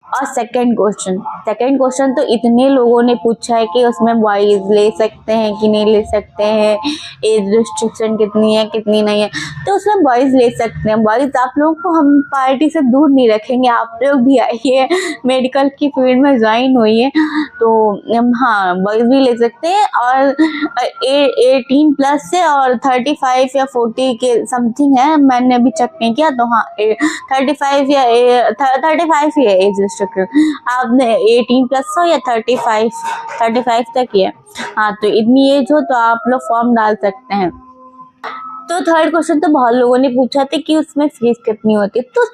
और second question तो इतने लोगों ने पूछा है कि उसमें बॉयज ले सकते हैं कि नहीं ले सकते हैं, एज रिस्ट्रिक्शन कितनी है कितनी नहीं है। तो उसमें बॉयज ले सकते हैं। बॉयज आप लोगों को हम पार्टी से दूर नहीं रखेंगे, आप लोग भी आइए, मेडिकल की फील्ड में ज्वाइन होइए। तो हाँ, बॉयज भी ले सकते हैं। और 18+ से और 35 या 40 के समथिंग है, मैंने अभी चेक नहीं किया। तो हाँ, 35 या 35 ही है एज रिस्ट्रिक्शन। आपने 18+ हो या 35 तक ही है। हाँ, तो इतनी एज हो तो आप लोग फॉर्म डाल सकते हैं। तो थर्ड क्वेश्चन तो बहुत लोगों ने पूछा था कि उसमें फीस कितनी होती है। तो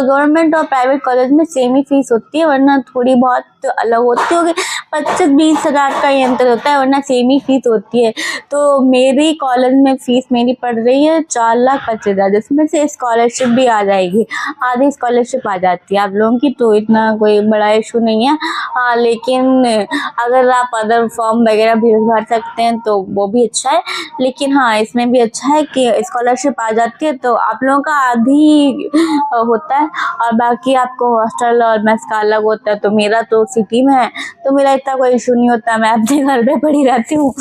गवर्नमेंट और प्राइवेट कॉलेज में सेम ही फीस होती है, वरना थोड़ी बहुत तो अलग होती होगी। 25-20 हज़ार का ही अंतर होता है, वरना सेम ही फीस होती है। तो मेरी कॉलेज में फीस मेरी पड़ रही है 4,25,000, जिसमें से स्कॉलरशिप भी आ जाएगी, आधी स्कॉलरशिप आ जाती है आप लोगों की। तो इतना कोई बड़ा इशू नहीं है। हाँ, लेकिन अगर आप अदर फॉर्म वगैरह भी भर सकते हैं तो वो भी अच्छा है। लेकिन हाँ, इसमें भी अच्छा है कि स्कॉलरशिप आ जाती है, तो आप लोगों का आधी होता है और बाकी आपको हॉस्टल और मेस का अलग होता है। तो मेरा तो सिटी में है, तो मेरा इतना कोई इशू नहीं होता, मैं अपने घर पे पड़ी रहती हूँ।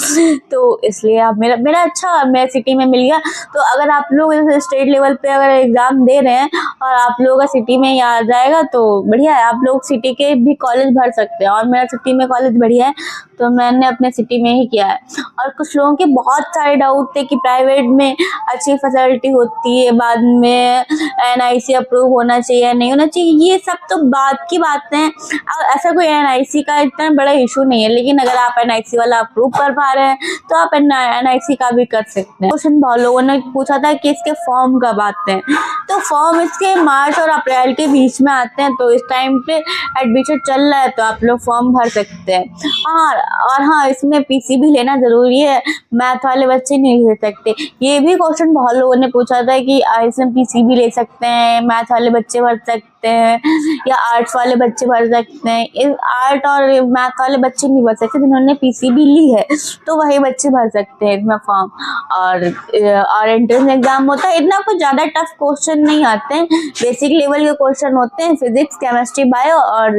तो इसलिए आप मेरा अच्छा, मैं सिटी में मिल गया। तो अगर आप लोग स्टेट लेवल पे अगर एग्ज़ाम दे रहे हैं और आप लोगों का सिटी में ही आ जाएगा तो बढ़िया है, आप लोग सिटी के भी कॉलेज भर सकते हैं। और मेरा सिटी में कॉलेज बढ़िया है, तो मैंने अपने सिटी में ही किया है। और कुछ लोगों के बहुत सारे डाउट थे कि प्राइवेट में अच्छी फैसिलिटी होती है, बाद में NIC अप्रूव होना चाहिए या नहीं होना चाहिए, ये सब तो बात की बातें हैं। अब ऐसा कोई NIC का इतना बड़ा इशू नहीं है, लेकिन अगर आप NIC वाला अप्रूव कर पा रहे हैं तो आप NIC का भी कर सकते हैं। क्वेश्चन बहुत लोगों ने पूछा था कि इसके फॉर्म कब आते हैं। तो फॉर्म इसके मार्च और अप्रैल के बीच में आते हैं, तो इस टाइम पे एडमिशन चल रहा है, तो आप लोग फॉर्म भर सकते हैं। और हाँ, इसमें PC भी लेना ज़रूरी है, मैथ वाले बच्चे नहीं ले सकते। ये भी क्वेश्चन बहुत लोगों ने पूछा था कि इसमें PC भी ले सकते हैं, मैथ वाले बच्चे भर सकते हैं या आर्ट्स वाले बच्चे भर सकते हैं। आर्ट और मैथ वाले बच्चे नहीं भर सकते, जिन्होंने PC भी ली है तो वही बच्चे भर सकते हैं इसमें फॉर्म। और एंट्रेंस एग्जाम होता है, इतना कुछ ज़्यादा टफ क्वेश्चन नहीं आते हैं, बेसिक लेवल के क्वेश्चन होते हैं, फिजिक्स, केमिस्ट्री, बायो और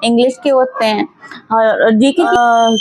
इंग्लिश के होते हैं। और जीके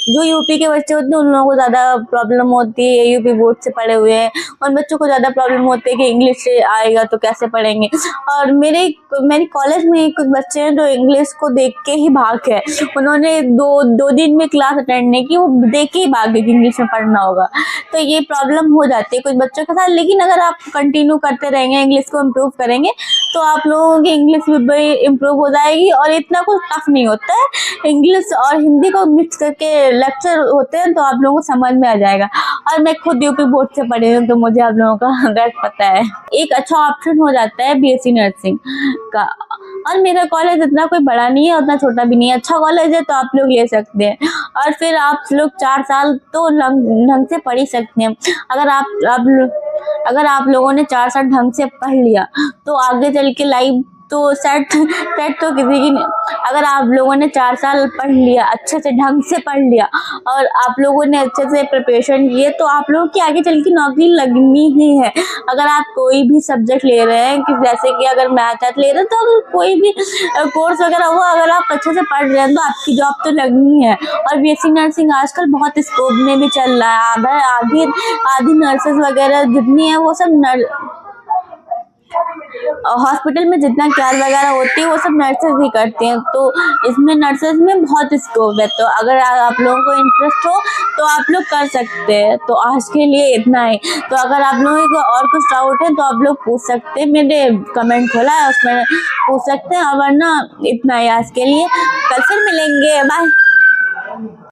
जो यूपी के बच्चे होते हैं उन लोगों को ज़्यादा प्रॉब्लम होती है, यूपी बोर्ड से पढ़े हुए हैं, उन बच्चों को ज़्यादा प्रॉब्लम होती है कि इंग्लिश से आएगा तो कैसे पढ़ेंगे। और मेरी कॉलेज में कुछ बच्चे हैं जो इंग्लिश को देख के ही भाग गए, उन्होंने दो दिन में क्लास अटेंड नहीं की, वो देख के ही भाग गए कि इंग्लिश में पढ़ना होगा। तो ये प्रॉब्लम हो जाती है कुछ बच्चों के साथ। लेकिन अगर आप कंटिन्यू करते रहेंगे, इंग्लिश को इम्प्रूव करेंगे, तो आप लोगों की इंग्लिश भी इम्प्रूव हो जाएगी। और इतना कुछ टफ नहीं होता है, इंग्लिश और हिंदी को मिक्स करके लेक्चर होते हैं, तो आप लोगों को समझ में आ जाएगा। और मैं खुद यूपी बोर्ड से पढ़ी हूँ, तो मुझे आप लोगों का गैस पता है। एक अच्छा ऑप्शन हो जाता है BSc नर्सिंग का। और मेरा कॉलेज इतना कोई बड़ा नहीं है, उतना छोटा भी नहीं है, अच्छा कॉलेज है, तो आप लोग ले सकते हैं। और फिर आप लोग 4 साल तो ढंग से पढ़ ही सकते हैं। अगर आप लोगों ने 4 साल ढंग से पढ़ लिया तो आगे चल के लाइफ तो सेट तो किसी की नहीं। अगर आप लोगों ने 4 साल पढ़ लिया, अच्छे से ढंग से पढ़ लिया और आप लोगों ने अच्छे से प्रिपरेशन किए, तो आप लोगों की आगे चल के नौकरी लगनी ही है। अगर आप कोई भी सब्जेक्ट ले रहे हैं, कि जैसे कि अगर मैथ ले रहे हैं, तो अगर कोई भी कोर्स वगैरह हुआ, अगर आप अच्छे से पढ़ रहे हैं तो आपकी जॉब तो लगनी है। और BSc नर्सिंग आजकल बहुत स्कोप में भी चल रहा है। आधी नर्सेज वगैरह जितनी है वो सब हॉस्पिटल में जितना केयर वगैरह होती है वो सब नर्सेज ही करती हैं। तो इसमें नर्सेज में बहुत स्कोप है। तो अगर आप लोगों को इंटरेस्ट हो तो आप लोग कर सकते हैं। तो आज के लिए इतना ही। तो अगर आप लोगों को और कुछ डाउट है तो आप लोग पूछ सकते हैं, मेरे कमेंट खोला है उसमें पूछ सकते हैं। और वरना इतना ही आज के लिए, कल फिर मिलेंगे, बाय।